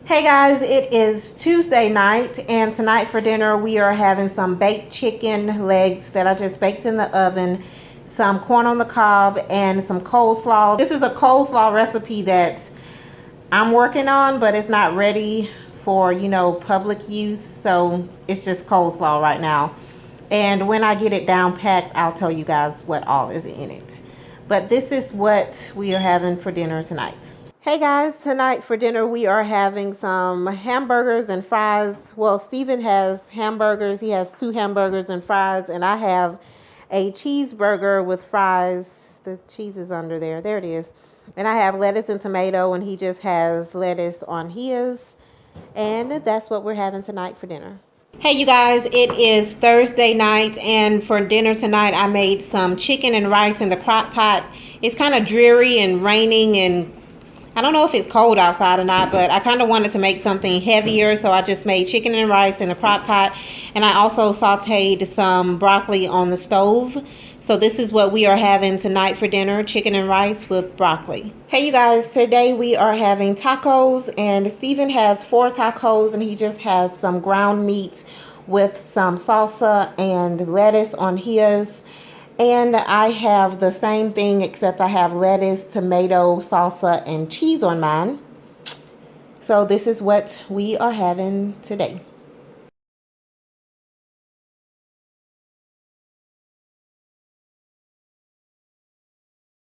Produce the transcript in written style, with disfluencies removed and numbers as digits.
Hey guys, it is Tuesday night, and tonight for dinner we are having some baked chicken legs that I just baked in the oven, some corn on the cob, and some coleslaw. This is a coleslaw recipe that I'm working on, but it's not ready for, public use, so it's just coleslaw right now. And when I get it down packed, I'll tell you guys what all is in it. But this is what we are having for dinner tonight. Hey guys, tonight for dinner we are having some hamburgers and fries. Well, Steven has hamburgers. He has 2 hamburgers and fries, and I have a cheeseburger with fries. The cheese is under there. There it is. And I have lettuce and tomato, and he just has lettuce on his. And that's what we're having tonight for dinner. Hey you guys, it is Thursday night, and for dinner tonight I made some chicken and rice in the crock pot. It's kind of dreary and raining, and I don't know if it's cold outside or not, but I kind of wanted to make something heavier, so I just made chicken and rice in the crock pot, and I also sauteed some broccoli on the stove. So this is what we are having tonight for dinner, chicken and rice with broccoli. Hey you guys, today we are having tacos, and Steven has 4 tacos, and he just has some ground meat with some salsa and lettuce on his. And I have the same thing, except I have lettuce, tomato, salsa, and cheese on mine. So this is what we are having today.